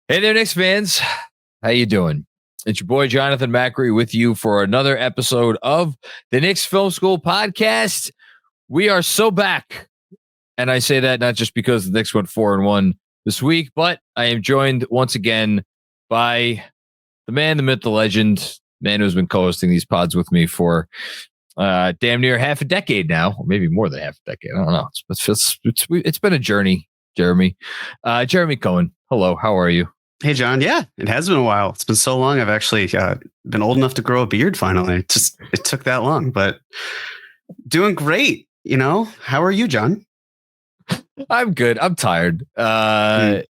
Hey there, Knicks fans. How you doing? It's your boy, Jonathan Macri, with you for another episode of the Knicks Film School Podcast. We are so back. And I say that not just because the Knicks went 4-1 this week, but I am joined once again by the man, the myth, the legend, man who's been co-hosting these pods with me for damn near half a decade now, or maybe more than half a decade. I don't know. It's been a journey, Jeremy. Jeremy Cohen, hello. How are you? Hey, John. Yeah, it has been a while. It's been so long. I've actually been old enough to grow a beard finally. It took that long, but doing great. You know, how are you, John? I'm good. I'm tired. This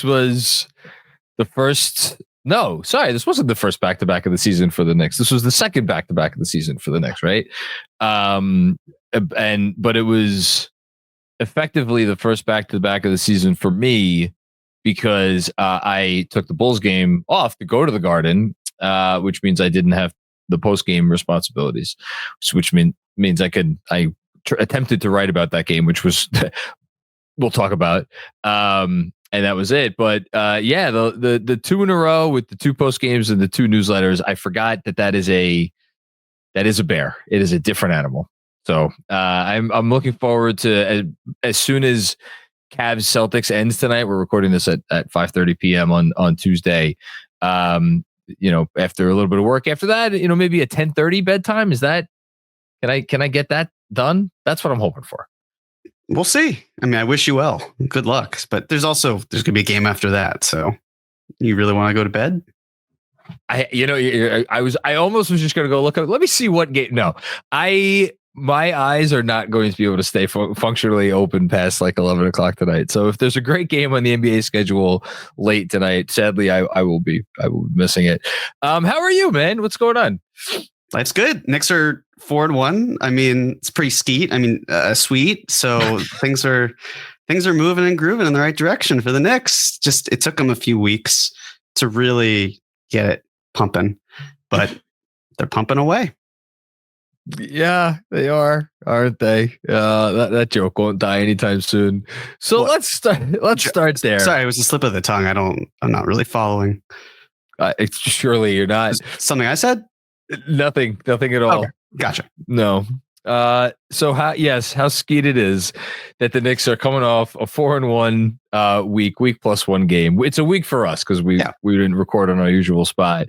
was the first. No, sorry, this wasn't the first back-to-back of the season for the Knicks. This was the second back-to-back of the season for the Knicks, right? But it was effectively the first back-to-back of the season for me, because I took the Bulls game off to go to the Garden, which means I didn't have the post-game responsibilities, which means I attempted to write about that game, which was we'll talk about, and that was it. But the two in a row with the two post games and the two newsletters, I forgot that is a bear. It is a different animal. So I'm looking forward to as soon as Cavs Celtics ends tonight. We're recording this at 5:30 p.m. on Tuesday. After a little bit of work after that, maybe a 10:30 bedtime. Is that can I get that done? That's what I'm hoping for. We'll see. I mean, I wish you well. Good luck. But there's gonna be a game after that. So you really want to go to bed? I almost was just gonna go look up. Let me see what game. No, my eyes are not going to be able to stay functionally open past like 11 o'clock tonight. So if there's a great game on the NBA schedule late tonight, sadly, I will be missing it. How are you, man? What's going on? Life's good. Knicks are 4-1. I mean, it's pretty sweet. Sweet. So things are moving and grooving in the right direction for the Knicks. Just it took them a few weeks to really get it pumping, but they're pumping away. Yeah, they are, aren't they? That joke won't die anytime soon. So let's start there. Sorry, it was a slip of the tongue. I'm not really following. Surely you're not. Something I said? Nothing at all. Okay, gotcha. No. So how skeet it is that the Knicks are coming off a 4-1 week plus one game. It's a week for us because we didn't record on our usual spot.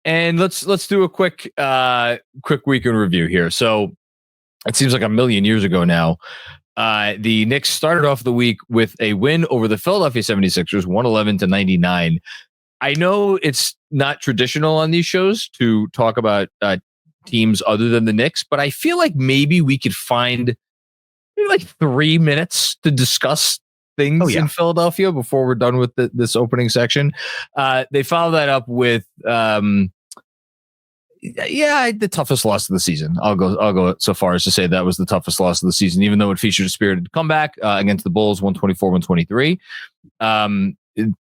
And let's do a quick week in review here. So it seems like a million years ago now. The Knicks started off the week with a win over the Philadelphia 76ers, 111-99. I know it's not traditional on these shows to talk about teams other than the Knicks, but I feel like maybe we could find maybe like 3 minutes to discuss things in Philadelphia before we're done with this opening section. They followed that up with the toughest loss of the season. I'll go so far as to say that was the toughest loss of the season, even though it featured a spirited comeback against the Bulls, 124-123.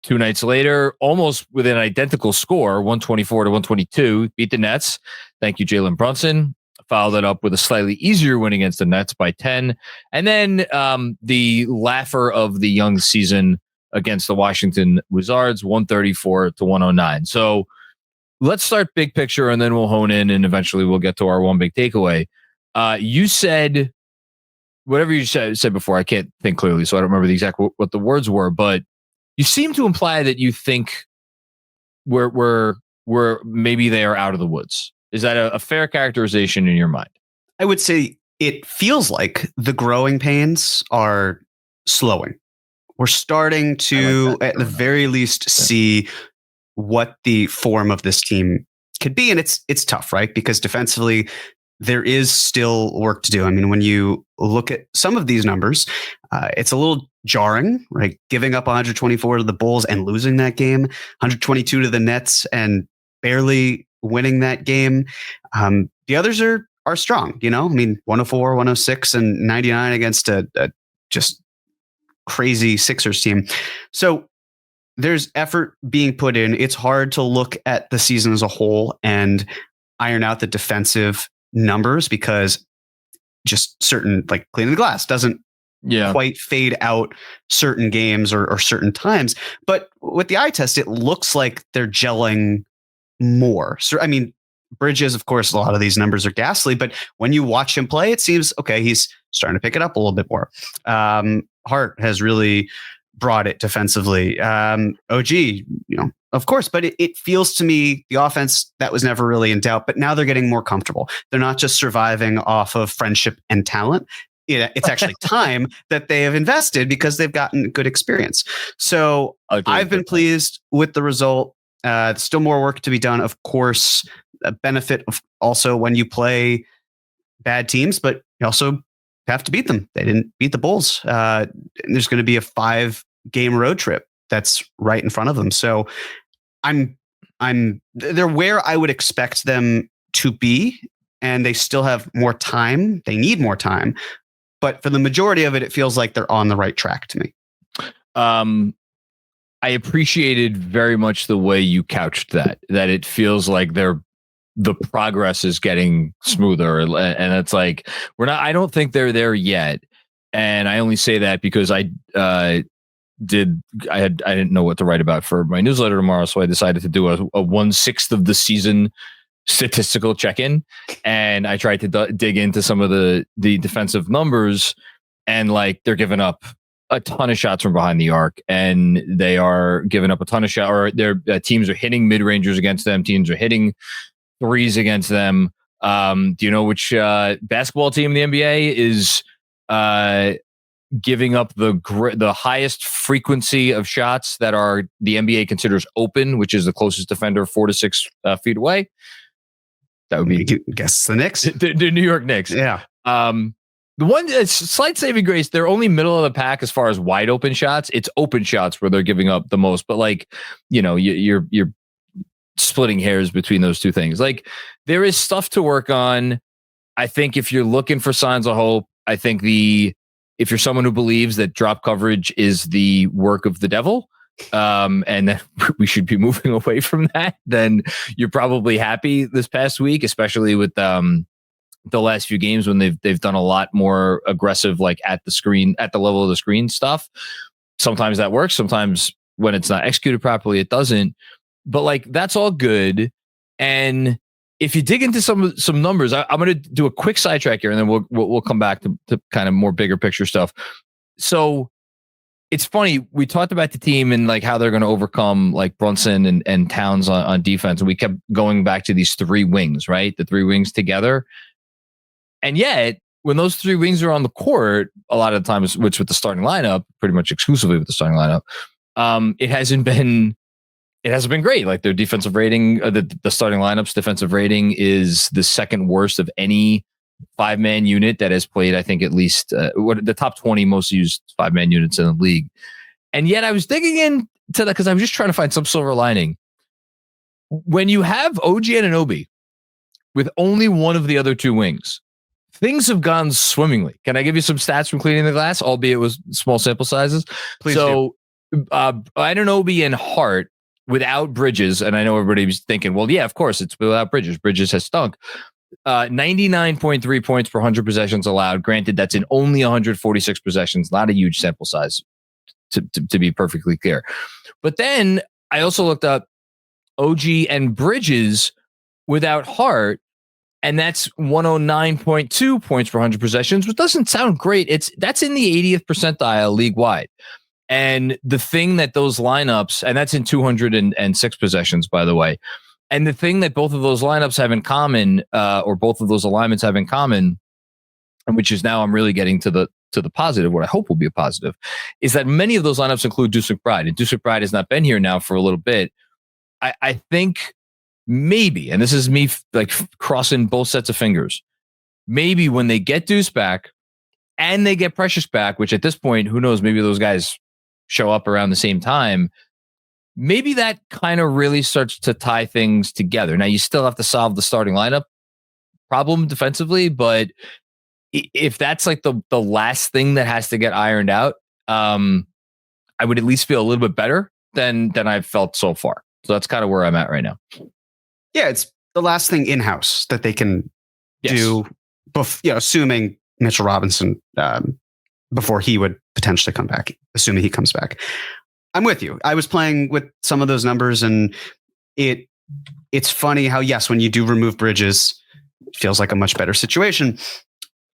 2 nights later, almost with an identical score, 124-122, beat the Nets. Thank you, Jalen Brunson. Followed it up with a slightly easier win against the Nets by 10. And then the laugher of the young season against the Washington Wizards, 134-109. So let's start big picture, and then we'll hone in, and eventually we'll get to our one big takeaway. You said whatever you said before. I can't think clearly, so I don't remember the exact what the words were, but you seem to imply that you think we're maybe they are out of the woods. Is that a fair characterization in your mind? I would say it feels like the growing pains are slowing. We're starting to, at the very least, see what the form of this team could be. And it's tough, right? Because defensively, there is still work to do. I mean, when you look at some of these numbers, it's a little jarring, right? Giving up 124 to the Bulls and losing that game, 122 to the Nets and barely winning that game. The others are strong, I mean, 104, 106 and 99 against a just crazy Sixers team. So there's effort being put in. It's hard to look at the season as a whole and iron out the defensive numbers because just certain, like cleaning the glass doesn't quite fade out certain games or certain times. But with the eye test, it looks like they're gelling more. So, I mean, Bridges, of course, a lot of these numbers are ghastly, but when you watch him play, it seems, okay, he's starting to pick it up a little bit more. Hart has really brought it defensively. OG, of course, but it feels to me the offense that was never really in doubt, but now they're getting more comfortable. They're not just surviving off of friendship and talent. It's actually time that they have invested because they've gotten good experience. So I've been pleased with the result. Still more work to be done, of course. A benefit of also when you play bad teams, but you also have to beat them. They didn't beat the Bulls. There's going to be a 5-game road trip that's right in front of them. So they're where I would expect them to be, and they still have more time. They need more time, but for the majority of it, it feels like they're on the right track to me. I appreciated very much the way you couched that it feels like the progress is getting smoother, and it's like I don't think they're there yet. And I only say that because I didn't know what to write about for my newsletter tomorrow, so I decided to do a 1/6 of the season statistical check-in, and I tried to dig into some of the defensive numbers, and like they're giving up a ton of shots from behind the arc, and they are giving up a ton of shots, or their teams are hitting mid-rangers against them. Teams are hitting threes against them. Do you know which basketball team in the NBA is giving up the highest frequency of shots that are the NBA considers open, which is the closest defender 4 to 6 feet away? That would be, guess, the Knicks. The New York Knicks. Yeah. The one slight saving grace, they're only middle of the pack as far as wide open shots. It's open shots where they're giving up the most, but like, you're splitting hairs between those two things. Like, there is stuff to work on. I think if you're looking for signs of hope, I think if you're someone who believes that drop coverage is the work of the devil, and that we should be moving away from that, then you're probably happy this past week, especially with the last few games when they've done a lot more aggressive, like at the level of the screen stuff. Sometimes that works. Sometimes when it's not executed properly, it doesn't. But like, that's all good. And if you dig into some numbers, I'm going to do a quick sidetrack here, and then we'll come back to kind of more bigger picture stuff. So it's funny, we talked about the team and like how they're going to overcome like Brunson and Towns on defense, and we kept going back to these 3 wings, right? The 3 wings together. And yet, when those 3 wings are on the court, a lot of the times, which with the starting lineup, pretty much exclusively with the starting lineup, it hasn't been great. Like, their defensive rating, the starting lineup's defensive rating is the second worst of any 5-man unit that has played, I think, at least the top 20 most used 5-man units in the league. And yet I was digging into that because I was just trying to find some silver lining. When you have OG Anunoby with only one of the other 2 wings, things have gone swimmingly. Can I give you some stats from Cleaning the Glass, albeit with small sample sizes? Please do. Anunoby and Hart without Bridges, and I know everybody was thinking, well, yeah, of course, it's without Bridges. Bridges has stunk. 99.3 points per 100 possessions allowed. Granted, that's in only 146 possessions, not a huge sample size, to be perfectly clear. But then I also looked up OG and Bridges without Hart, and that's 109.2 points per 100 possessions, which doesn't sound great. That's in the 80th percentile league wide. And the thing that those lineups, and that's in 206 possessions, by the way. And the thing that both of those lineups have in common, or both of those alignments have in common, and which is now I'm really getting to the positive, what I hope will be a positive, is that many of those lineups include Deuce McBride. And Deuce McBride has not been here now for a little bit. I think maybe, and this is me like crossing both sets of fingers, maybe when they get Deuce back and they get Precious back, which at this point, who knows, maybe those guys show up around the same time, maybe that kind of really starts to tie things together. Now, you still have to solve the starting lineup problem defensively, but if that's like the last thing that has to get ironed out, I would at least feel a little bit better than I've felt so far. So that's kind of where I'm at right now. Yeah, it's the last thing in-house that they can do, assuming Mitchell Robinson before he would potentially come back, assuming he comes back. I'm with you. I was playing with some of those numbers, and it's funny how, yes, when you do remove Bridges, it feels like a much better situation.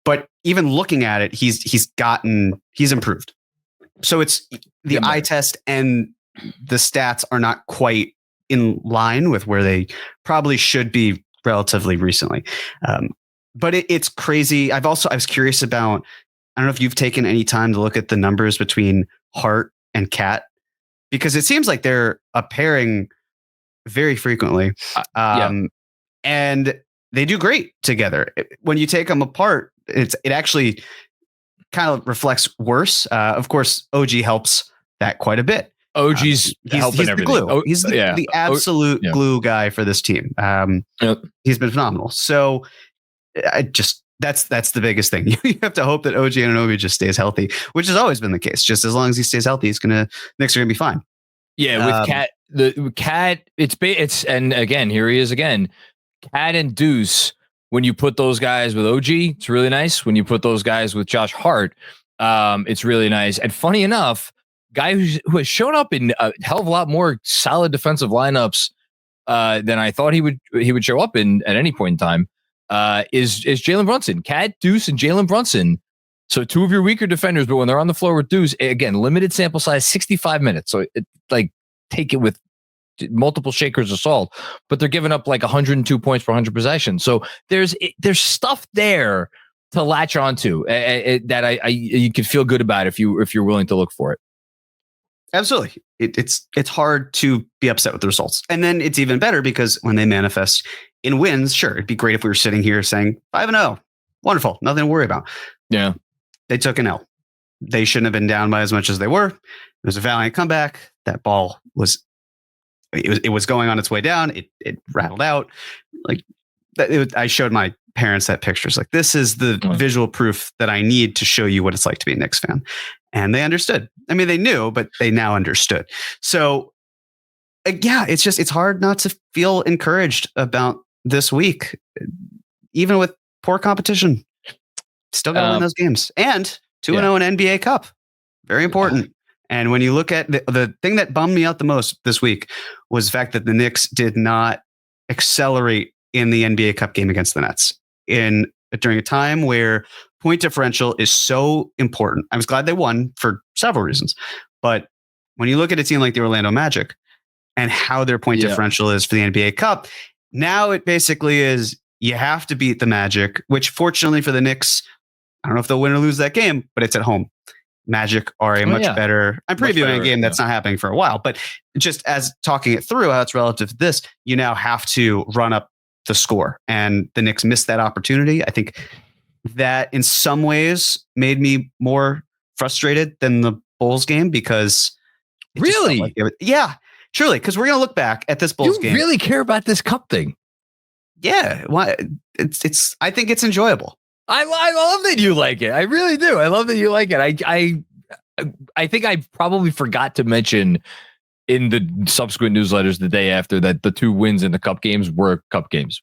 But even looking at it, he's improved. So it's the eye test and the stats are not quite in line with where they probably should be relatively recently. But it's crazy. I was curious about, I don't know if you've taken any time to look at the numbers between Hart and Cat, because it seems like they're a pairing very frequently. And they do great together. When you take them apart, it actually kind of reflects worse. Of course, OG helps that quite a bit. OG's helping he's everything. The glue. He's the absolute glue guy for this team. He's been phenomenal. So that's the biggest thing. You have to hope that OG Anunoby just stays healthy, which has always been the case. Just as long as he stays healthy, Knicks are gonna be fine. Yeah, with Cat, it's and again, here he is again. Cat and Deuce. When you put those guys with OG, it's really nice. When you put those guys with Josh Hart, it's really nice. And funny enough, guy who has shown up in a hell of a lot more solid defensive lineups than I thought he would show up in at any point in time is Jalen Brunson. Cat, Deuce, and Jalen Brunson. So two of your weaker defenders, but when they're on the floor with Deuce, again, limited sample size, 65 minutes. So take it with multiple shakers of salt, but they're giving up like 102 points per 100 possessions. So there's stuff there to latch onto that you can feel good about if you're willing to look for it. Absolutely. It's hard to be upset with the results. And then it's even better because when they manifest in wins, sure, it'd be great if we were sitting here saying 5-0. Wonderful. Nothing to worry about. Yeah. They took an L. They shouldn't have been down by as much as they were. It was a valiant comeback. That ball was going on its way down. It rattled out. I showed my parents that picture. It's like, this is the visual proof that I need to show you what it's like to be a Knicks fan. And they understood. I mean, they knew, but they now understood. So it's hard not to feel encouraged about this week, even with poor competition. Still got to win those games. And 2-0 in NBA Cup. Very important. And when you look at the thing that bummed me out the most this week was the fact that the Knicks did not accelerate in the NBA Cup game against the Nets during a time where point differential is so important. I was glad they won for several reasons. But when you look at a team like the Orlando Magic and how their point differential is for the NBA Cup, now it basically is you have to beat the Magic, which fortunately for the Knicks, I don't know if they'll win or lose that game, but it's at home. Magic are a much better. I'm previewing a game that's not happening for a while, but just as talking it through how it's relative to this, you now have to run up the score, and the Knicks missed that opportunity. I think that in some ways made me more frustrated than the Bulls game because really, truly, because we're gonna look back at this Bulls game. You really care about this cup thing? Yeah, why? It's. I think it's enjoyable. I love that you like it. I really do. I love that you like it. I think I probably forgot to mention in the subsequent newsletters the day after that the two wins in the cup games were cup games,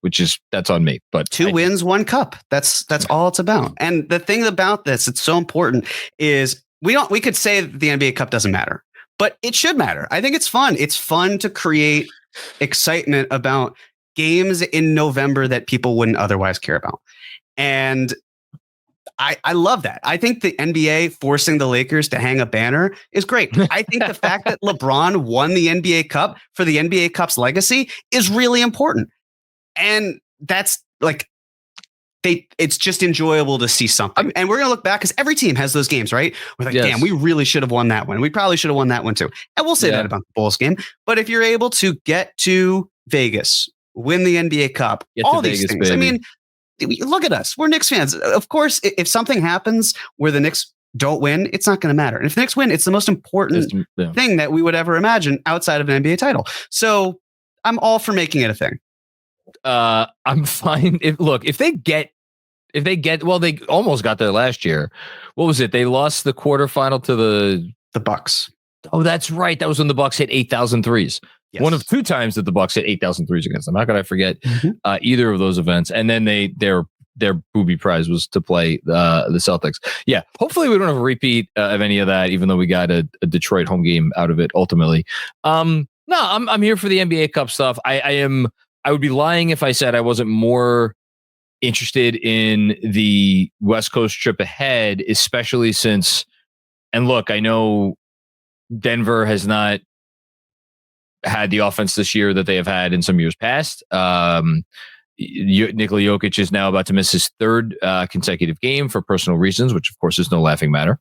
that's on me. But two wins, one cup. That's all it's about. And the thing about this, it's so important, is we could say that the NBA Cup doesn't matter, but it should matter. I think it's fun. It's fun to create excitement about games in November that people wouldn't otherwise care about. And I love that. I think the NBA forcing the Lakers to hang a banner is great. I think the fact that LeBron won the NBA Cup for the NBA Cup's legacy is really important. And that's it's just enjoyable to see something. And we're going to look back because every team has those games, right? We're like, damn, we really should have won that one. We probably should have won that one too. And we'll say that about the Bulls game. But if you're able to get to Vegas, win the NBA Cup, all these things. Baby. I mean, look at us. We're Knicks fans. Of course, if something happens where the Knicks don't win, it's not going to matter. And if the Knicks win, it's the most important thing that we would ever imagine outside of an NBA title. So I'm all for making it a thing. I'm fine. If they get, well, they almost got there last year. What was it? They lost the quarterfinal to the Bucks. Oh, that's right. That was when the Bucks hit 8,000 threes. Yes. One of two times that the Bucks hit 8,000 threes against them. How could I forget either of those events? And then they're their booby prize was to play the Celtics. Yeah, hopefully we don't have a repeat of any of that, even though we got a Detroit home game out of it ultimately. No, I'm here for the NBA Cup stuff. I would be lying if I said I wasn't more interested in the West Coast trip ahead, especially since, and look, I know Denver has not had the offense this year that they have had in some years past. Nikola Jokic is now about to miss his third consecutive game for personal reasons, which of course is no laughing matter.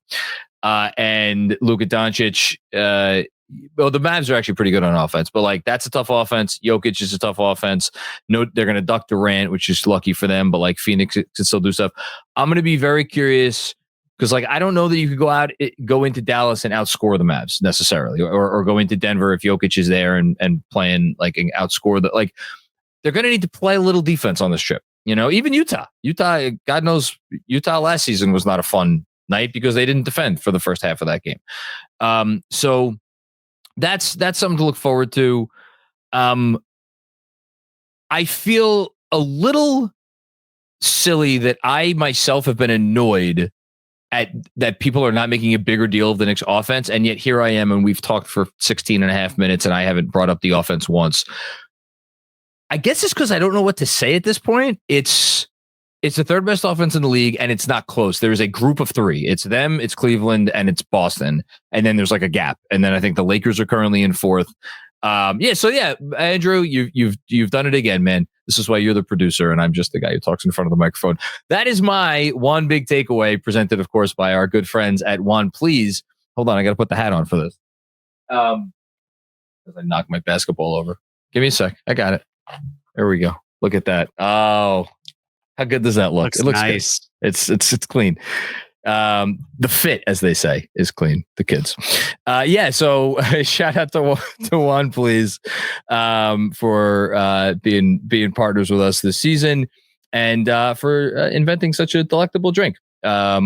And Luka Doncic, well, the Mavs are actually pretty good on offense, but like that's a tough offense. Jokic is a tough offense. No, they're going to duck Durant, which is lucky for them, but like Phoenix can still do stuff. I'm going to be very curious because like I don't know that you could go into Dallas and outscore the Mavs necessarily, or go into Denver if Jokic is there and playing like and outscore the like. They're going to need to play a little defense on this trip. You know, even Utah, God knows, Utah last season was not a fun night because they didn't defend for the first half of that game. So that's something to look forward to. I feel a little silly that I myself have been annoyed at that people are not making a bigger deal of the Knicks offense. And yet here I am, and we've talked for 16 and a half minutes and I haven't brought up the offense once. I guess it's because I don't know what to say at this point. It's the third best offense in the league, and it's not close. There is a group of three. It's them, it's Cleveland, and it's Boston. And then there's like a gap. And then I think the Lakers are currently in fourth. So Andrew, you've done it again, man. This is why you're the producer, and I'm just the guy who talks in front of the microphone. That is my one big takeaway, presented, of course, by our good friends at Juan. Please hold on. I got to put the hat on for this. Because I knocked my basketball over. Give me a sec. I got it. There we go. Look at that. Oh, how good does that look? It looks nice. Good. It's clean. The fit, as they say, is clean. The kids. So shout out to Juan, please, for being partners with us this season and for inventing such a delectable drink,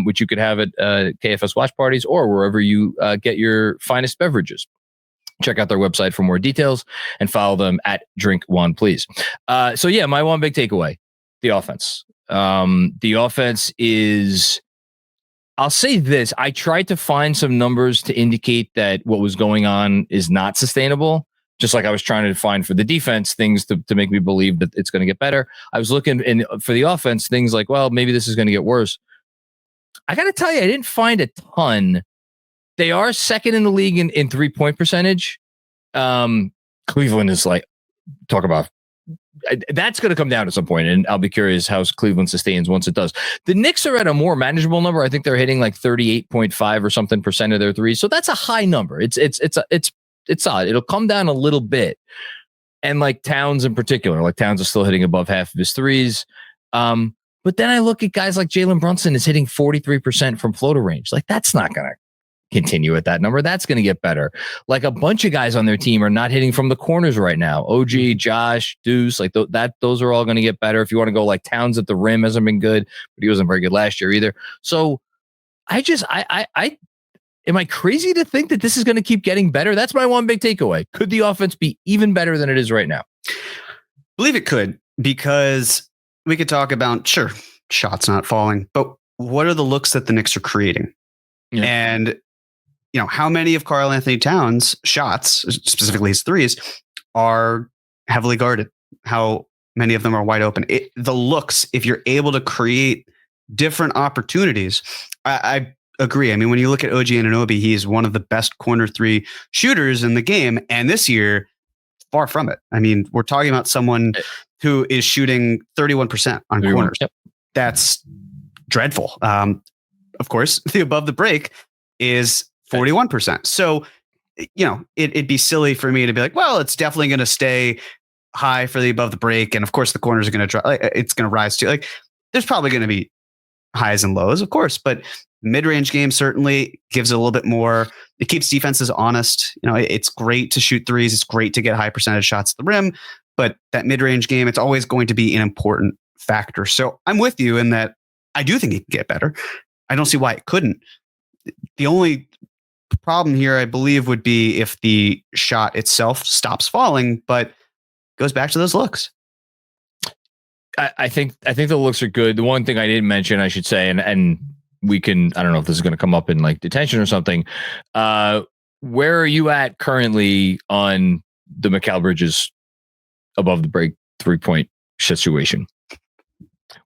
which you could have at KFS watch parties or wherever you get your finest beverages. Check out their website for more details and follow them at Drink One, please. My one big takeaway, the offense. The offense is, I'll say this. I tried to find some numbers to indicate that what was going on is not sustainable. Just like I was trying to find for the defense things to make me believe that it's going to get better. I was looking for the offense, things like, well, maybe this is going to get worse. I got to tell you, I didn't find a ton. They are second in the league in 3-point percentage. Cleveland is like, talk about, that's going to come down at some point, and I'll be curious how Cleveland sustains once it does. The Knicks are at a more manageable number. I think they're hitting like 38.5 or something % of their threes. So that's a high number. It's odd. It'll come down a little bit. And like Towns in particular, like Towns is still hitting above half of his threes. But then I look at guys like Jalen Brunson is hitting 43% from floater range. Like that's not going to continue at that number. That's going to get better. Like a bunch of guys on their team are not hitting from the corners right now. OG, Josh, Deuce, like those are all going to get better. If you want to go like Towns at the rim hasn't been good, but he wasn't very good last year either. So I am I crazy to think that this is going to keep getting better? That's my one big takeaway. Could the offense be even better than it is right now? I believe it could, because we could talk about, sure, shots not falling, but what are the looks that the Knicks are creating? Yeah. And how many of Karl-Anthony Towns' shots, specifically his threes, are heavily guarded? How many of them are wide open? The looks, if you're able to create different opportunities, I agree. I mean, when you look at OG Anunoby, he's one of the best corner three shooters in the game. And this year, far from it. I mean, we're talking about someone who is shooting 31% on corners. Yep. That's dreadful. Of course, the above the break is 41%. So, it'd be silly for me to be like, well, it's definitely going to stay high for the above the break. And of course the corners are going to drop. It's going to rise too. Like there's probably going to be highs and lows, of course, but mid-range game certainly gives it a little bit more. It keeps defenses honest. It's great to shoot threes. It's great to get high percentage shots at the rim, but that mid-range game, it's always going to be an important factor. So I'm with you in that I do think it can get better. I don't see why it couldn't. The only problem here, I believe, would be if the shot itself stops falling, but goes back to those looks. I think the looks are good. The one thing I didn't mention, I should say, and we can, I don't know if this is going to come up in like detention or something. Where are you at currently on the Mikal Bridges above the break 3-point situation?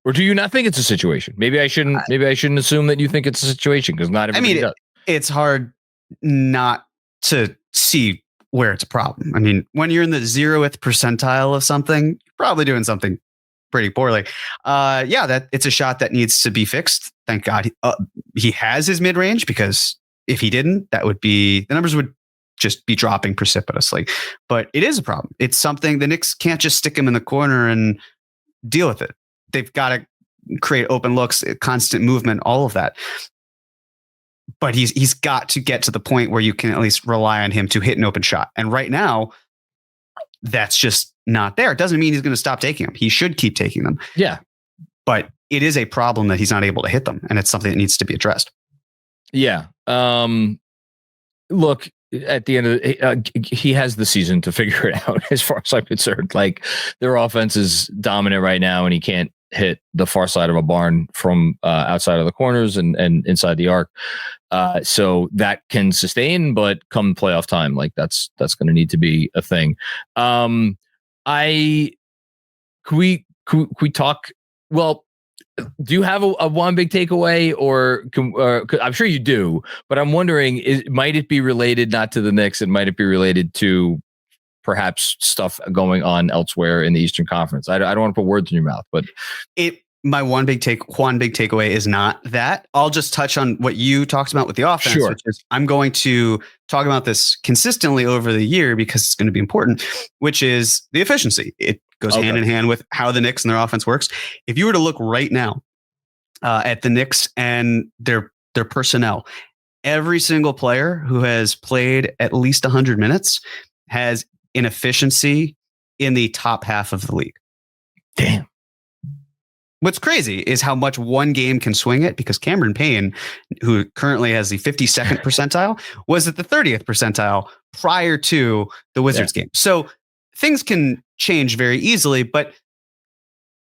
Or do you not think it's a situation? Maybe I shouldn't assume that you think it's a situation, because not everybody does. It's hard not to see where it's a problem. I mean, when you're in the 0th percentile of something, you're probably doing something pretty poorly. That it's a shot that needs to be fixed. Thank God he has his mid-range, because if he didn't, the numbers would just be dropping precipitously. But it is a problem. It's something the Knicks can't just stick him in the corner and deal with it. They've got to create open looks, constant movement, all of that. But he's got to get to the point where you can at least rely on him to hit an open shot. And right now, that's just not there. It doesn't mean he's going to stop taking them. He should keep taking them. Yeah. But it is a problem that he's not able to hit them. And it's something that needs to be addressed. Yeah. Look, at the end of it, he has the season to figure it out, as far as I'm concerned. Like, their offense is dominant right now, and he can't hit the far side of a barn from outside of the corners and inside the arc. So that can sustain, but come playoff time, like that's going to need to be a thing. Can we talk? Well, do you have a one big takeaway, or I'm sure you do, but I'm wondering, might it be related not to the Knicks, and might it be related to perhaps stuff going on elsewhere in the Eastern Conference? I don't want to put words in your mouth, but my one big takeaway is not that. I'll just touch on what you talked about with the offense, sure. Which is, I'm going to talk about this consistently over the year because it's going to be important, which is the efficiency. It goes hand in hand with how the Knicks and their offense works. If you were to look right now at the Knicks and their personnel, every single player who has played at least 100 minutes has an efficiency in the top half of the league. Damn. What's crazy is how much one game can swing it, because Cameron Payne, who currently has the 52nd percentile, was at the 30th percentile prior to the Wizards game. So things can change very easily, but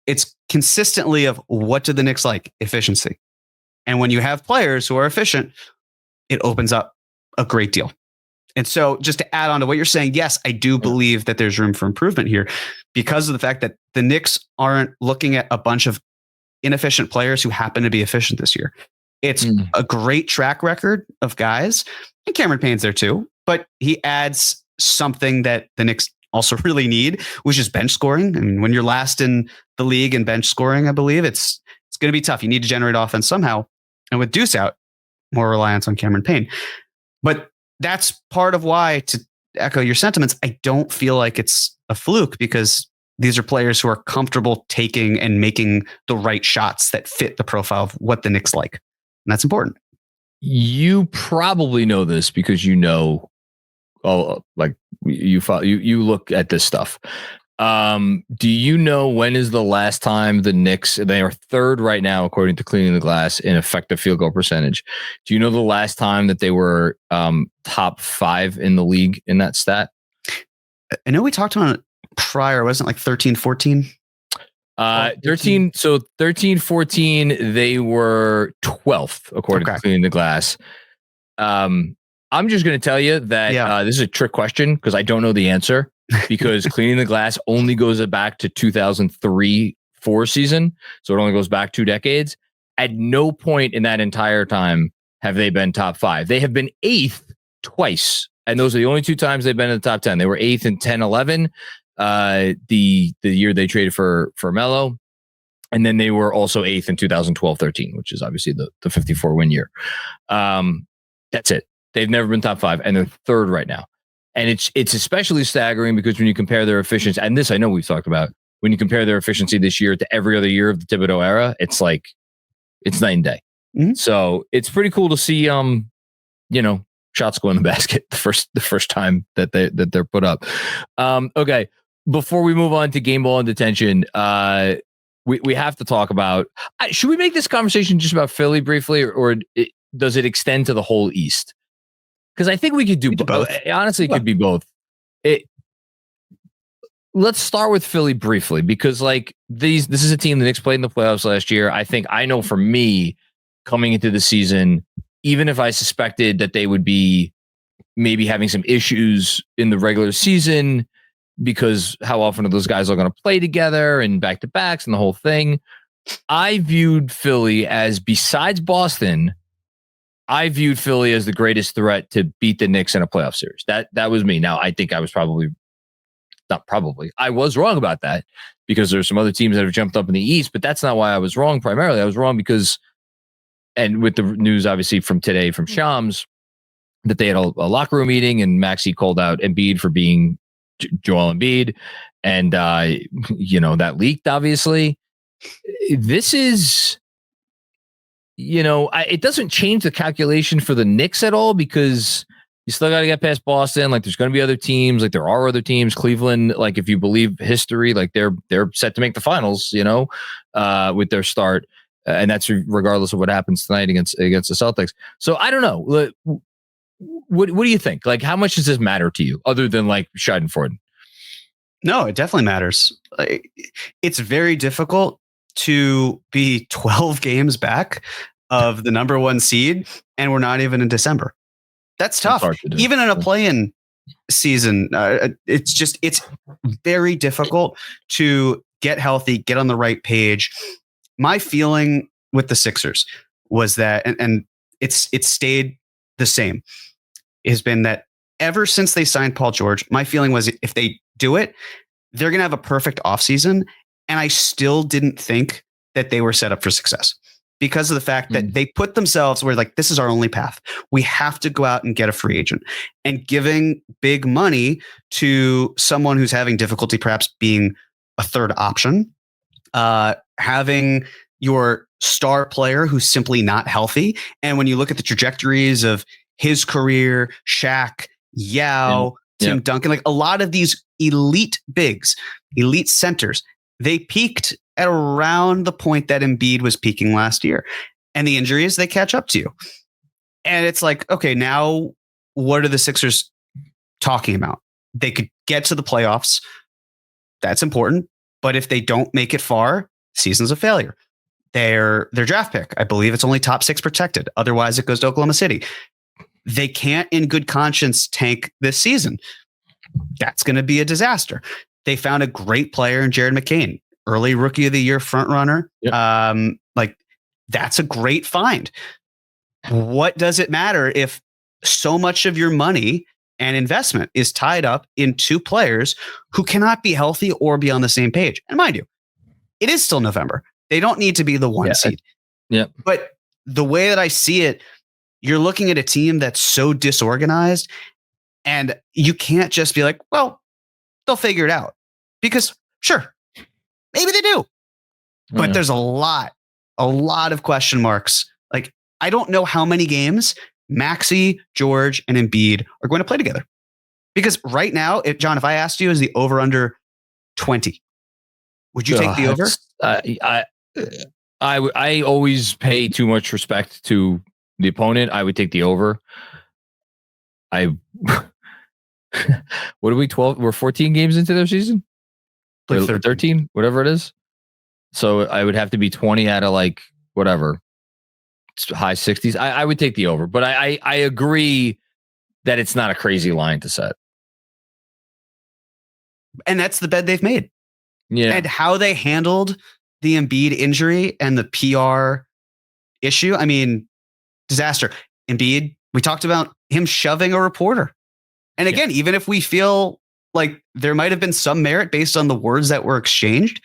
it's consistently of what do the Knicks like? Efficiency. And when you have players who are efficient, it opens up a great deal. And so just to add on to what you're saying, yes, I do believe that there's room for improvement here, because of the fact that the Knicks aren't looking at a bunch of inefficient players who happen to be efficient this year. It's a great track record of guys, and Cameron Payne's there too, but he adds something that the Knicks also really need, which is bench scoring. I mean, when you're last in the league in bench scoring, I believe it's going to be tough. You need to generate offense somehow. And with Deuce out, more reliance on Cameron Payne. But that's part of why, to echo your sentiments, I don't feel like it's a fluke, because these are players who are comfortable taking and making the right shots that fit the profile of what the Knicks like. And that's important. You probably know this because you know, like you look at this stuff. Do you know when is the last time the Knicks, they are third right now, according to Cleaning the Glass, in effective field goal percentage. Do you know the last time that they were top 5 in the league in that stat? I know we talked on it prior. Wasn't it like 13, 14? 13. So 13, 14, they were 12th, according to Cleaning the Glass. I'm just going to tell you that this is a trick question, because I don't know the answer. Because Cleaning the Glass only goes back to 2003-4 season. So it only goes back 2 decades. At no point in that entire time have they been top 5. They have been 8th twice. And those are the only 2 times they've been in the top 10. They were 8th in 10-11, the year they traded for Melo. And then they were also 8th in 2012-13, which is obviously the 54 win year. That's it. They've never been top 5, and they're 3rd right now. And it's especially staggering because when you compare their efficiency, and this I know we've talked about, when you compare their efficiency this year to every other year of the Thibodeau era, it's like, it's night and day. Mm-hmm. So it's pretty cool to see, shots go in the basket the first time that they're put up. Okay, before we move on to game ball and detention, we have to talk about. Should we make this conversation just about Philly briefly, or does it extend to the whole East? Because I think we could do both. Honestly, it could be both. let's start with Philly briefly, because like this is a team the Knicks played in the playoffs last year. I know for me coming into the season, even if I suspected that they would be maybe having some issues in the regular season, because how often are those guys all going to play together and back-to-backs and the whole thing, I viewed Philly as, besides Boston, I viewed Philly as the greatest threat to beat the Knicks in a playoff series. That was me. Now, I think I was I was wrong about that, because there's some other teams that have jumped up in the East, but that's not why I was wrong primarily. I was wrong because, and with the news obviously from today from Shams, that they had a locker room meeting and Maxey called out Embiid for being Joel Embiid, and that leaked obviously. This is, it doesn't change the calculation for the Knicks at all, because you still got to get past Boston. Like, there's going to be other teams. Like, there are other teams. Cleveland, like, if you believe history, like they're set to make the finals, with their start. And that's regardless of what happens tonight against the Celtics. So I don't know. What do you think? Like, how much does this matter to you other than like Schadenfreude? No, it definitely matters. It's very difficult to be 12 games back of the number one seed, and we're not even in December. That's tough. Even in a play-in season, it's very difficult to get healthy, get on the right page. My feeling with the Sixers was that, and it's stayed the same, has been that ever since they signed Paul George, my feeling was if they do it, they're going to have a perfect offseason. And I still didn't think that they were set up for success because of the fact that they put themselves where, like, this is our only path. We have to go out and get a free agent, and giving big money to someone who's having difficulty perhaps being a third option, having your star player who's simply not healthy. And when you look at the trajectories of his career, Shaq, Yao, Tim Duncan, like a lot of these elite bigs, elite centers, they peaked at around the point that Embiid was peaking last year. And the injuries, they catch up to you. And it's like, okay, now what are the Sixers talking about? They could get to the playoffs. That's important. But if they don't make it far, season's a failure. Their draft pick, I believe it's only top 6 protected. Otherwise, it goes to Oklahoma City. They can't in good conscience tank this season. That's going to be a disaster. They found a great player in Jared McCain, early rookie of the year front runner. Yep. Like, that's a great find. What does it matter if so much of your money and investment is tied up in 2 players who cannot be healthy or be on the same page? And mind you, it is still November. They don't need to be the 1 seed. Yeah. But the way that I see it, you're looking at a team that's so disorganized, and you can't just be like, well, they'll figure it out, because sure, maybe they do, but there's a lot of question marks. Like, I don't know how many games Maxey, George, and Embiid are going to play together, because right now, John, if I asked you, is the over under 20, would you take the over? I always pay too much respect to the opponent. I would take the over. What are we, 12? We're 14 games into their season? 13, whatever it is. So I would have to be 20 out of like whatever, high 60s. I would take the over, but I agree that it's not a crazy line to set. And that's the bed they've made. Yeah. And how they handled the Embiid injury and the PR issue. I mean, disaster. Embiid, we talked about him shoving a reporter. And again, even if we feel like there might have been some merit based on the words that were exchanged,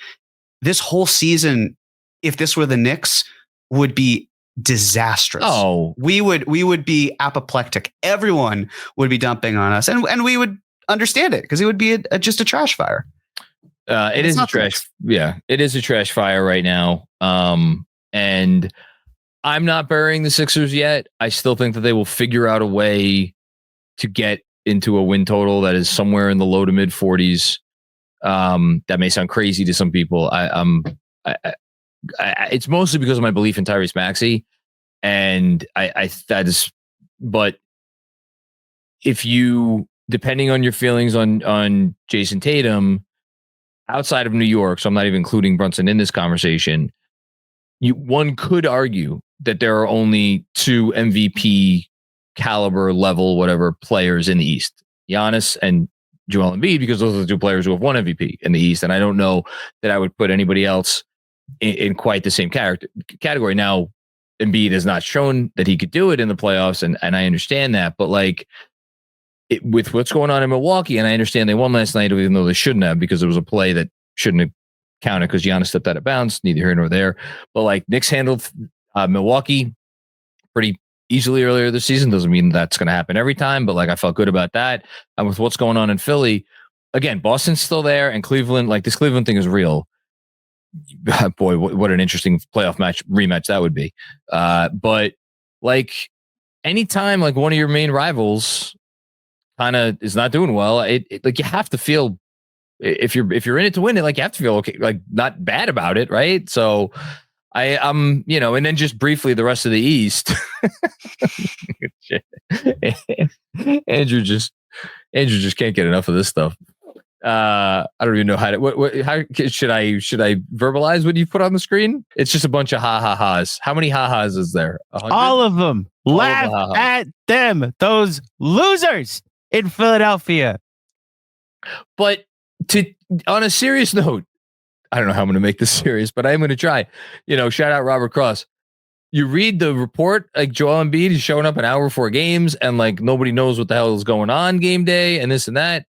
this whole season, if this were the Knicks, would be disastrous. Oh, we would be apoplectic. Everyone would be dumping on us, and we would understand it, because it would be just a trash fire. It is a trash. Yeah, it is a trash fire right now. And I'm not burying the Sixers yet. I still think that they will figure out a way to get into a win total that is somewhere in the low to mid 40s. That may sound crazy to some people. It's mostly because of my belief in Tyrese Maxey, and but if you, depending on your feelings on Jason Tatum, outside of New York, so I'm not even including Brunson in this conversation, one could argue that there are only 2 MVP caliber level, whatever, players in the East, Giannis and Joel Embiid, because those are the 2 players who have won MVP in the East. And I don't know that I would put anybody else in quite the same category. Now, Embiid has not shown that he could do it in the playoffs, and I understand that. But like with what's going on in Milwaukee, and I understand they won last night, even though they shouldn't have, because it was a play that shouldn't have counted because Giannis stepped out of bounds. Neither here nor there. But like Knicks handled Milwaukee pretty easily earlier this season. Doesn't mean that's going to happen every time, but like I felt good about that. And with what's going on in Philly, again, Boston's still there, and Cleveland, like this Cleveland thing is real. Boy, what an interesting playoff rematch that would be. But like anytime like one of your main rivals kind of is not doing well, it like you have to feel, if you're in it to win it, like you have to feel okay, like not bad about it, right? So I'm, and then just briefly the rest of the East. Andrew just can't get enough of this stuff. I don't even know how to. How should I verbalize what you put on the screen? It's just a bunch of ha-ha-has. How many ha-has is there? 100? All of them. Laugh at them. Those losers in Philadelphia. But on a serious note, I don't know how I'm going to make this serious, but I'm going to try. Shout out Robert Cross. You read the report, like Joel Embiid is showing up an hour before games, and like nobody knows what the hell is going on game day, and this and that.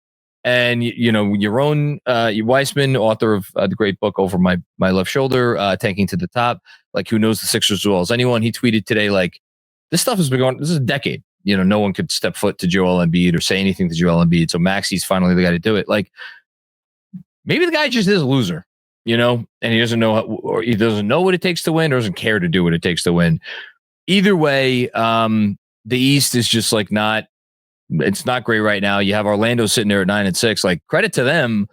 And your own Weissman, author of the great book Over My Left Shoulder, Tanking to the Top, like who knows the Sixers as well as anyone. He tweeted today like this stuff has been going. This is a decade. No one could step foot to Joel Embiid or say anything to Joel Embiid. So Maxi's finally the guy to do it. Like maybe the guy just is a loser. And he doesn't know or he doesn't know what it takes to win, or doesn't care to do what it takes to win. Either way, the East is just like it's not great right now. You have Orlando sitting there at 9-6. Like credit to them,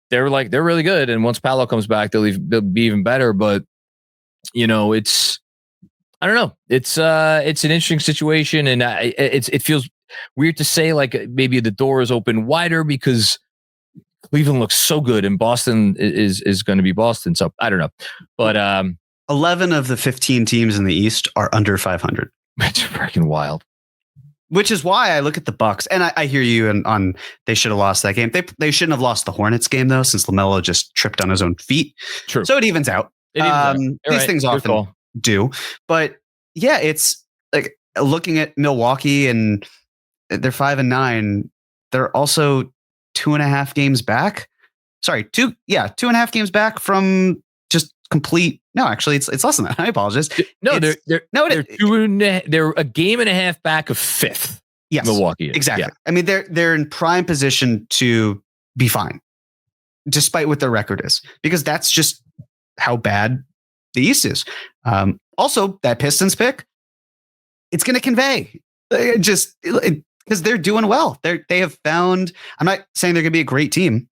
they're really good. And once Paolo comes back, they'll be even better. But it's I don't know. It's an interesting situation, and it feels weird to say like maybe the door is open wider because Cleveland looks so good, and Boston is going to be Boston. So I don't know, but 11 of the 15 teams in the East are under 500. It's freaking wild. Which is why I look at the Bucks, and I hear you on they should have lost that game. They shouldn't have lost the Hornets game though, since LaMelo just tripped on his own feet. True. So it evens out. These things often do, but yeah, it's like looking at Milwaukee, and they're 5-9. They're also 2.5 games back. Sorry, 2.5 games back from just complete. No, actually, it's less than that. I apologize. No, they're a game and a half back of fifth. Yes, Milwaukee is. Exactly. Yeah. I mean, they're in prime position to be fine, despite what their record is, because that's just how bad the East is. Also, that Pistons pick, it's going to convey because they're doing well. They have found. I'm not saying they're going to be a great team,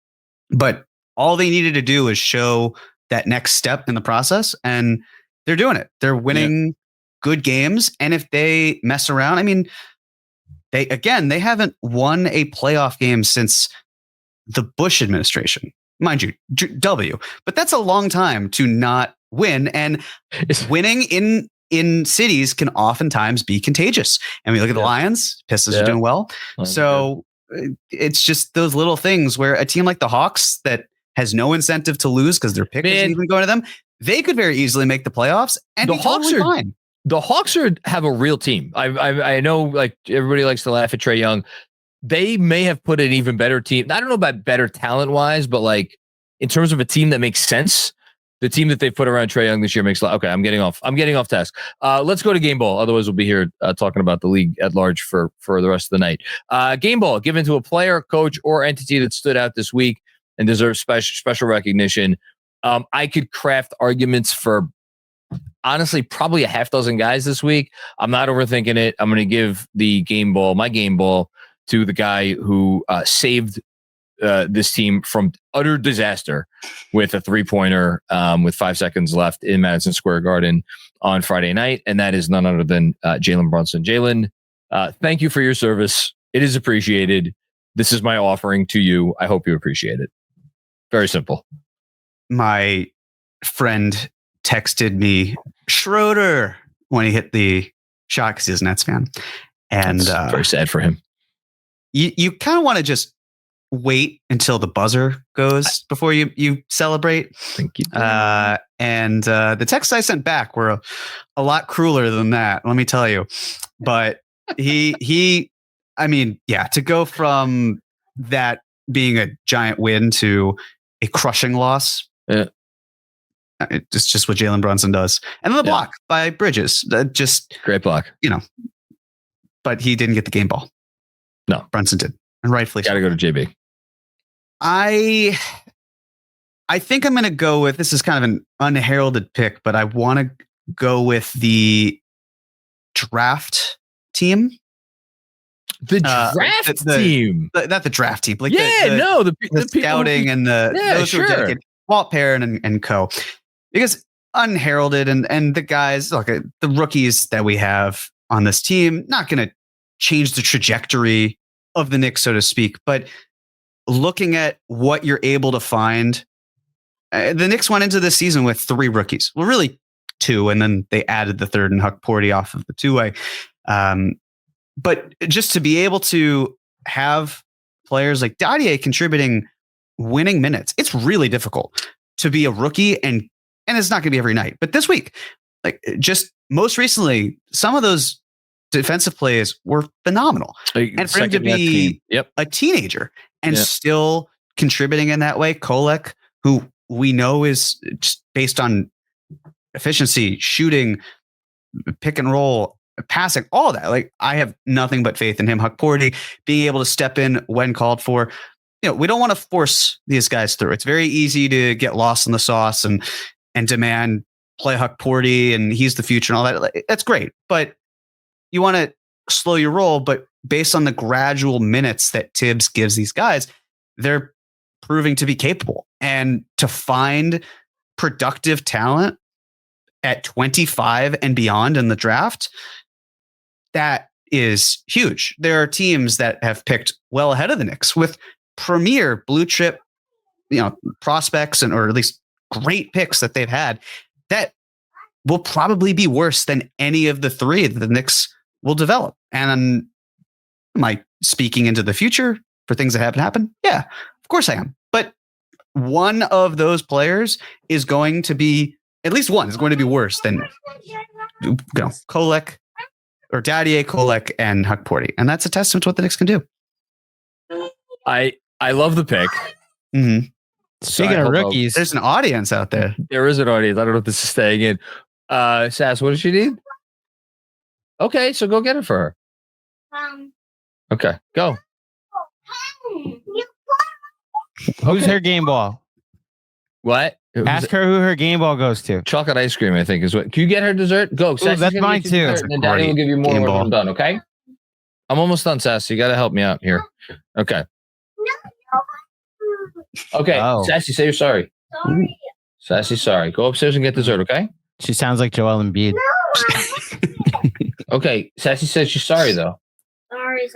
but all they needed to do is show that next step in the process, and they're doing it. They're winning good games, and if they mess around, I mean, they haven't won a playoff game since the Bush administration, mind you, but that's a long time to not win, and winning in cities can oftentimes be contagious. And we look at the Lions, Pistons are doing well. So it's just those little things where a team like the Hawks that has no incentive to lose because their pick isn't even going to them, they could very easily make the playoffs, and the Hawks are fine. The Hawks have a real team. I know, like everybody likes to laugh at Trae Young. They may have put an even better team. I don't know about better talent wise, but like in terms of a team that makes sense, the team that they put around Trae Young this year makes. Okay, I'm getting off task. Let's go to Game Ball. Otherwise, we'll be here talking about the league at large for the rest of the night. Game Ball given to a player, coach, or entity that stood out this week and deserves special recognition. I could craft arguments for honestly probably a half dozen guys this week. I'm not overthinking it. I'm going to give my game ball to the guy who saved this team from utter disaster with a 3-pointer with 5 seconds left in Madison Square Garden on Friday night. And that is none other than Jalen Brunson. Jalen, thank you for your service. It is appreciated. This is my offering to you. I hope you appreciate it. Very simple. My friend texted me Schroeder when he hit the shot because he's a Nets fan. And That's very sad for him. You kind of want to just wait until the buzzer goes before you celebrate. Thank you. And the texts I sent back were a lot crueler than that, let me tell you. But he, I mean, yeah, to go from that being a giant win to a crushing loss. Yeah. It's just what Jalen Brunson does. And then the block by Bridges. Just great block. But he didn't get the game ball. No. Brunson did. And rightfully so. Got to go to JB. I think I'm going to go with, this is kind of an unheralded pick, but I want to go with the draft team. The draft team? Not the draft team. Like the scouting and those who are dedicated. Walt Perrin and co. Because unheralded and the guys, look, the rookies that we have on this team, not going to change the trajectory of the Knicks, so to speak, but looking at what you're able to find, the Knicks went into this season with 3 rookies. Well, really 2, and then they added the third and Huck Porty off of the 2-way. But just to be able to have players like Dadier contributing winning minutes, it's really difficult to be a rookie, and it's not going to be every night. But this week, like just most recently, some of those defensive plays were phenomenal. And for him to be a teenager and still contributing in that way, Kolek, who we know is just based on efficiency, shooting, pick and roll, passing, all of that. Like, I have nothing but faith in him. Huck Porty being able to step in when called for. We don't want to force these guys through. It's very easy to get lost in the sauce and demand play Huck Porty and he's the future and all that. That's great, but you want to slow your roll. But based on the gradual minutes that Tibbs gives these guys, they're proving to be capable. And to find productive talent at 25 and beyond in the draft, that is huge. There are teams that have picked well ahead of the Knicks with premier blue chip, prospects or at least great picks that they've had that will probably be worse than any of the 3 that the Knicks will develop. And am I speaking into the future for things that haven't happened? Yeah, of course I am. But one of those players is going to be, at least one is going to be worse than Kolek or Dadier, Kolek, and Huck Porty. And that's a testament to what the Knicks can do. I love the pick. Mm-hmm. Speaking of rookies, there's an audience out there. There is an audience. I don't know if this is staying in. Sass, what does she need? Okay, so go get it for her. Okay, go. Who's her game ball? What? Ask her who her game ball goes to. Chocolate ice cream, I think, is what. Can you get her dessert? Go. Ooh, that's mine too. And Daddy will give you more when I'm done, okay? I'm almost done, Sass. You got to help me out here. Okay. Okay, Sassy, say you're sorry. Sorry. Sassy, sorry. Go upstairs and get dessert, okay? She sounds like Joel Embiid. Okay, Sassy says she's sorry, though. Sorry.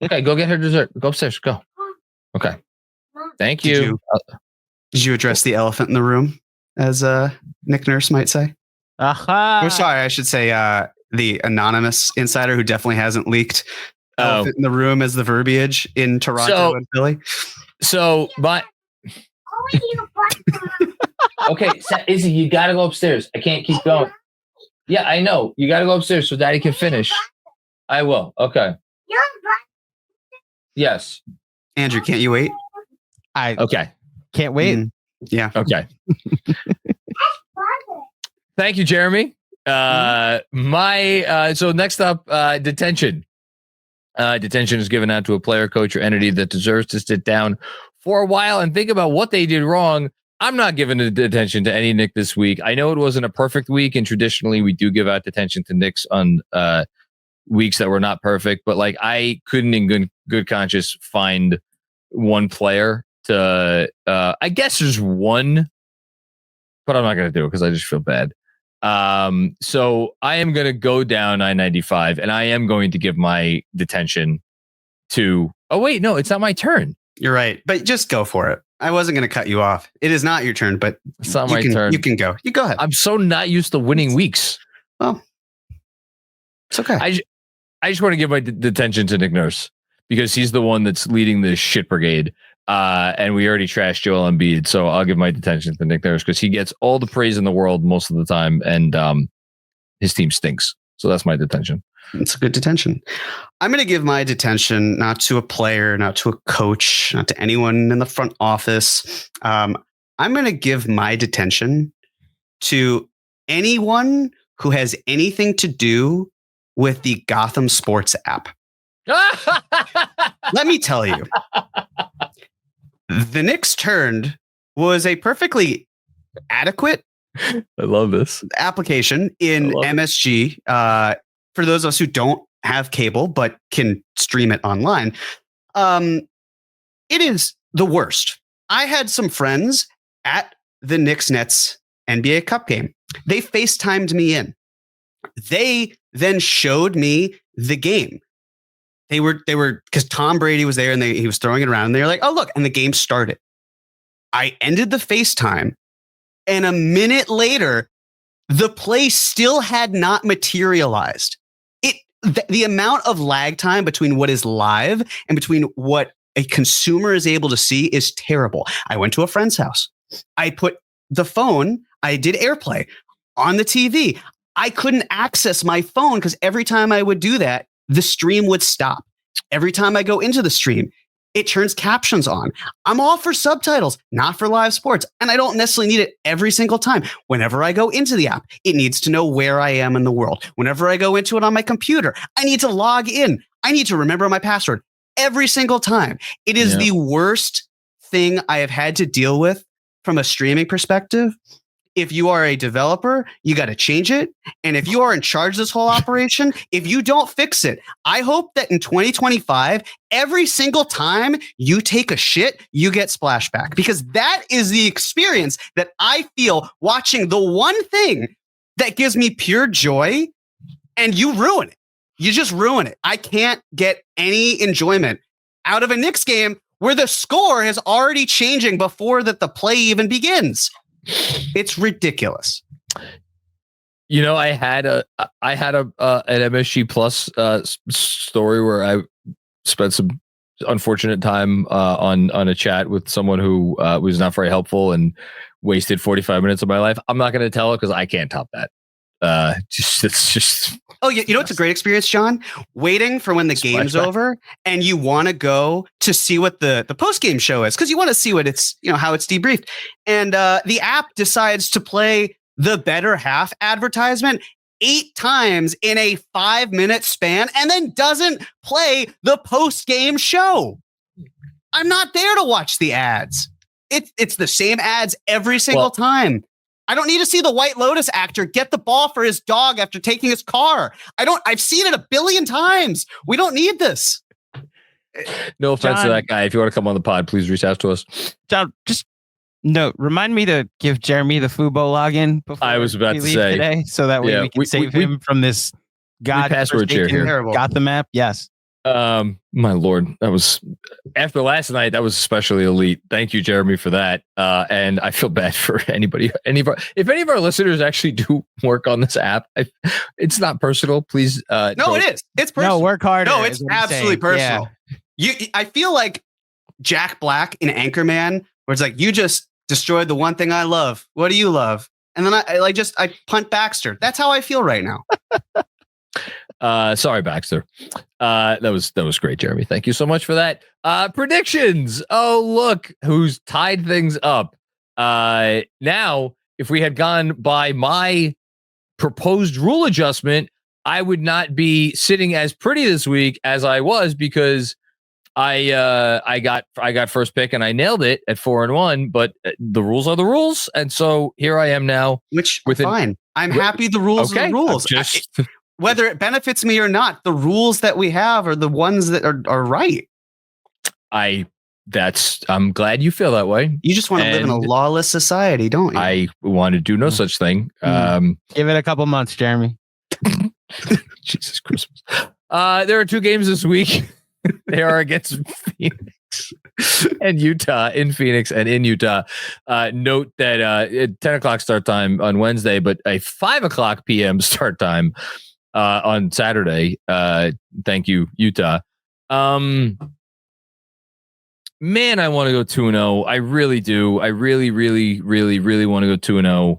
Okay, go get her dessert. Go upstairs. Go. Okay. Thank you. Did you address the elephant in the room, as Nick Nurse might say? Aha! Or sorry, I should say the anonymous insider who definitely hasn't leaked elephant in the room as the verbiage in Toronto and Philly. So, but okay, Izzy, you got to go upstairs. I can't keep going. Yeah, I know. You got to go upstairs so Daddy can finish. I will. Okay. Yes. Andrew, can't you wait? Okay. Can't wait. Yeah. Okay. Thank you, Jeremy. So next up, detention. Detention is given out to a player, coach, or entity that deserves to sit down for a while and think about what they did wrong. I'm not giving the detention to any Knick this week. I know it wasn't a perfect week, and traditionally we do give out detention to Knicks on weeks that were not perfect. But like, I couldn't, in good conscience, find one player to. I guess there's one, but I'm not going to do it because I just feel bad. So I am going to go down I-95 and I am going to give my detention to, oh wait, no, it's not my turn. You're right. But just go for it. I wasn't going to cut you off. It is not your turn, but it's not my turn. You can go. You go ahead. I'm so not used to winning weeks. Oh, it's okay. I just want to give my detention to Nick Nurse because he's the one that's leading the shit brigade. And we already trashed Joel Embiid. So I'll give my detention to Nick Nurse because he gets all the praise in the world most of the time. And his team stinks. So that's my detention. It's a good detention. I'm going to give my detention not to a player, not to a coach, not to anyone in the front office. I'm going to give my detention to anyone who has anything to do with the Gotham Sports app. Let me tell you, the Knicks Turned was a perfectly adequate I love this application in MSG. For those of us who don't have cable but can stream it online, it is the worst. I had some friends at the Knicks Nets NBA Cup game. They FaceTimed me in. They then showed me the game. They were because Tom Brady was there and he was throwing it around and they were like, oh, look. And the game started. I ended the FaceTime. And a minute later, the play still had not materialized. The amount of lag time between what is live and between what a consumer is able to see is terrible. I went to a friend's house. I put the phone, I did AirPlay on the TV. I couldn't access my phone because every time I would do that, the stream would stop. Every time I go into the stream, it turns captions on. I'm all for subtitles, not for live sports. And I don't necessarily need it every single time. Whenever I go into the app, it needs to know where I am in the world. Whenever I go into it on my computer, I need to log in. I need to remember my password every single time. It is the worst thing I have had to deal with from a streaming perspective. If you are a developer, you got to change it. And if you are in charge of this whole operation, if you don't fix it, I hope that in 2025, every single time you take a shit, you get splashback, because that is the experience that I feel watching the one thing that gives me pure joy, and you ruin it. You just ruin it. I can't get any enjoyment out of a Knicks game where the score is already changing before that the play even begins. It's ridiculous. You know, I had an MSG Plus story where I spent some unfortunate time on a chat with someone who was not very helpful and wasted 45 minutes of my life. I'm not going to tell it because I can't top that. It's just. Oh, you know, it's a great experience, John. Waiting for when the game's over and you want to go to see what the post game show is because you want to see what it's, you know, how it's debriefed. And the app decides to play the better half advertisement 8 times in a 5-minute span and then doesn't play the post game show. I'm not there to watch the ads. It's the same ads every single time. I don't need to see the White Lotus actor get the ball for his dog after taking his car. I've seen it 1 billion times. We don't need this. No offense to that guy. If you want to come on the pod, please reach out to us. John, just remind me to give Jeremy the Fubo login before I was about to say today, so that way we can save him from this password share here. Gotham app. Yes. My Lord, that was after last night. That was especially elite. Thank you, Jeremy, for that. And I feel bad for if any of our listeners actually do work on this app. It's not personal. Please. No, it is. It's personal. No, work harder. No, it's absolutely personal. Yeah. I feel like Jack Black in Anchorman, where it's like, you just destroyed the one thing I love. What do you love? And then I punt Baxter. That's how I feel right now. Sorry, Baxter. That was great, Jeremy. Thank you so much for that. Predictions. Oh, look who's tied things up. Now, if we had gone by my proposed rule adjustment, I would not be sitting as pretty this week as I was because I got first pick and I nailed it at 4-1. But the rules are the rules, and so here I am now. Which fine. I'm happy. The rules are the rules. Whether it benefits me or not, the rules that we have are the ones that are right. I'm glad you feel that way. You just want to live in a lawless society, don't you? I want to do no such thing. Give it a couple months, Jeremy. Jesus Christmas. There are 2 games this week. They are against Phoenix. and Utah in Phoenix and in Utah. Note that at 10 o'clock start time on Wednesday, but a 5 o'clock p.m. start time on Saturday. Thank you, Utah. Man, I want to go 2-0. I really do. I really, really, really, really want to go 2-0.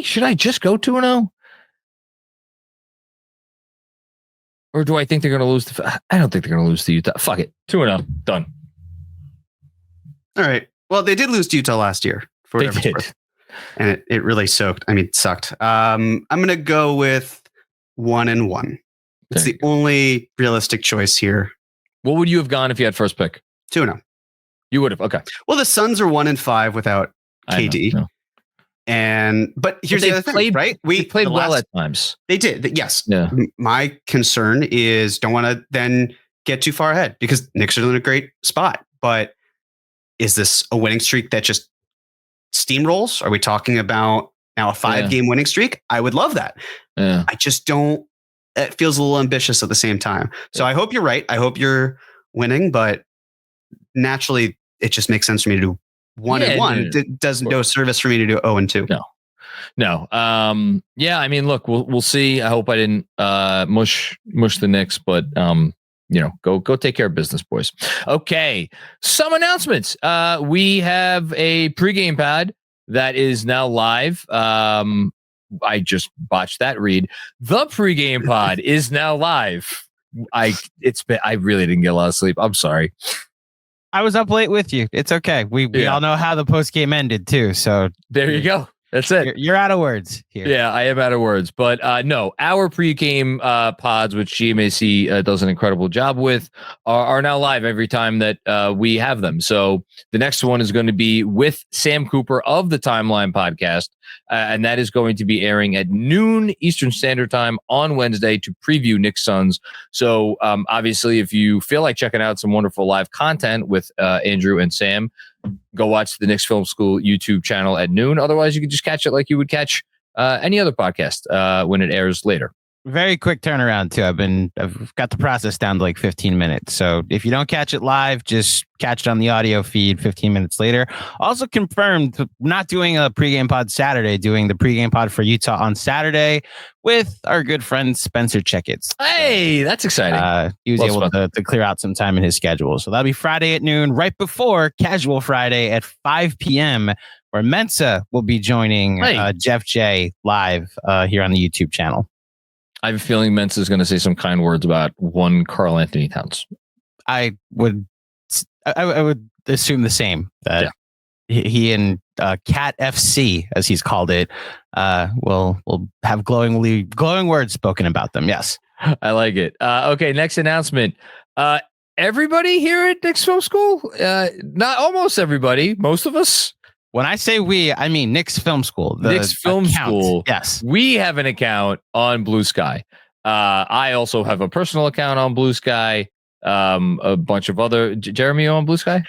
Should I just go 2-0? Or do I think they're going to lose I don't think they're going to lose to Utah. Fuck it. 2-0. Done. All right. Well, they did lose to Utah last year. For They whatever it's did. worth. And it really sucked. I'm going to go with 1-1. It's the only realistic choice here. What would you have gone if you had first pick? 2-0. You would have. Okay. Well, the Suns are 1-5 without KD. No. But here's the other thing, right? We played well at times. They did. Yes. Yeah. My concern is don't want to then get too far ahead because Knicks are in a great spot. But is this a winning streak that just steamrolls? Are we talking about now a 5-game winning streak? I would love that. Yeah. I just don't. It feels a little ambitious at the same time. So I hope you're right. I hope you're winning, but naturally it just makes sense for me to do 1-1. It doesn't no service for me to do 0-2. No. Yeah, I mean, look, we'll see. I hope I didn't mush the Knicks, but go take care of business, boys. Okay. Some announcements. We have a pregame pod that is now live. I just botched that read. The pregame pod is now live. I really didn't get a lot of sleep. I'm sorry. I was up late with you. It's okay. We all know how the post game ended too. So there you go. That's it. You're out of words here. Yeah, I am out of words. But no, our pregame pods, which GMAC does an incredible job with, are now live every time that we have them. So the next one is going to be with Sam Cooper of the Timeline Podcast. And that is going to be airing at noon Eastern Standard Time on Wednesday to preview Knicks Suns. So obviously, if you feel like checking out some wonderful live content with Andrew and Sam, go watch the Knicks Film School YouTube channel at noon. Otherwise, you can just catch it like you would catch any other podcast when it airs later. Very quick turnaround too. I've got the process down to like 15 minutes. So if you don't catch it live, just catch it on the audio feed 15 minutes later. Also confirmed, not doing a pregame pod Saturday, doing the pregame pod for Utah on Saturday with our good friend Spencer Checkets. Hey, that's exciting. He was able to clear out some time in his schedule. So that'll be Friday at noon, right before Casual Friday at 5 p.m., where Mensa will be joining Jeff J live here on the YouTube channel. I have a feeling Mensa is going to say some kind words about one Karl-Anthony Towns. I would assume the same. That he and Cat FC, as he's called it, will have glowing words spoken about them. Yes, I like it. Okay, next announcement. Everybody here at Knicks Film School, not almost everybody, most of us. When I say we, I mean Knicks Film School. Knicks Film School. Yes. We have an account on Blue Sky. I also have a personal account on Blue Sky. A bunch of other... Jeremy, on Blue Sky?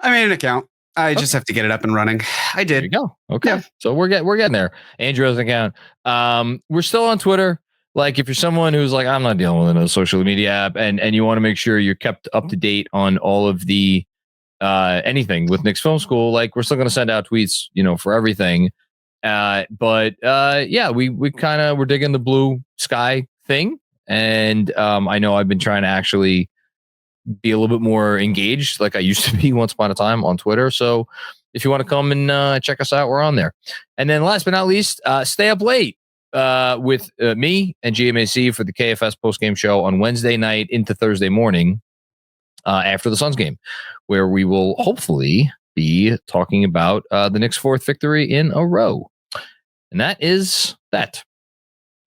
I made an account. I just have to get it up and running. I did. There you go. Okay. Yeah. So we're getting there. Andrew has an account. We're still on Twitter. Like, if you're someone who's like, I'm not dealing with a social media app, and you want to make sure you're kept up to date on all of the anything with Knicks Film School, like, we're still going to send out tweets, for everything. But we're digging the Blue Sky thing. And I know I've been trying to actually be a little bit more engaged like I used to be once upon a time on Twitter. So if you want to come and check us out, we're on there. And then last but not least, stay up late with me and GMAC for the KFS postgame show on Wednesday night into Thursday morning after the Suns game, where we will hopefully be talking about the Knicks' fourth victory in a row. And that is that.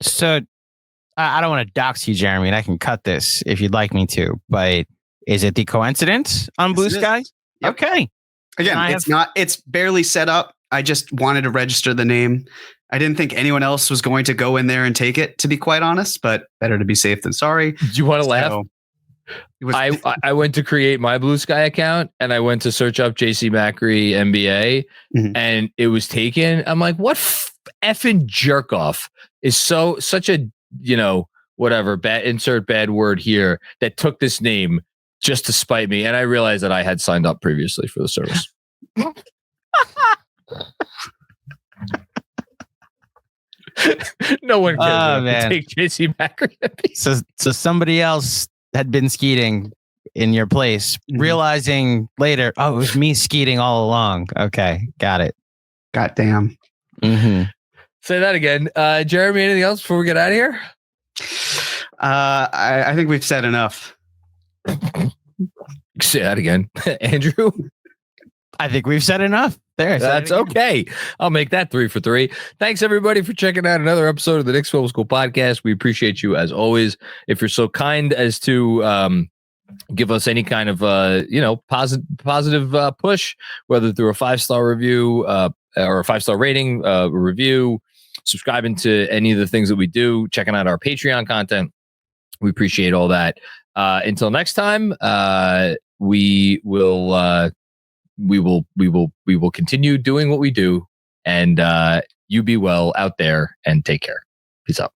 So I don't want to dox you, Jeremy, and I can cut this if you'd like me to, but is it the coincidence on Blue Sky? Yep. Okay. Again, it's barely set up. I just wanted to register the name. I didn't think anyone else was going to go in there and take it, to be quite honest, but better to be safe than sorry. Do you want to laugh? I went to create my Blue Sky account and I went to search up JC Macri NBA and it was taken. I'm like, what effing jerk off is such a, whatever, insert bad word here, that took this name just to spite me. And I realized that I had signed up previously for the service. No one cares to take JC McCrappy. So somebody else had been skeeting in your place, realizing later, oh, it was me skeeting all along. Okay, got it. Goddamn. Mm-hmm. Say that again. Jeremy, anything else before we get out of here? I think we've said enough. Say that again. Andrew? I think we've said enough. There. That's okay. I'll make that 3 for 3. Thanks, everybody, for checking out another episode of the Knicks Film School Podcast. We appreciate you, as always. If you're so kind as to give us any kind of positive push, whether through a 5-star review or a 5-star rating, review, subscribing to any of the things that we do, checking out our Patreon content, we appreciate all that. Until next time, we will continue doing what we do, and you be well out there and take care. Peace out.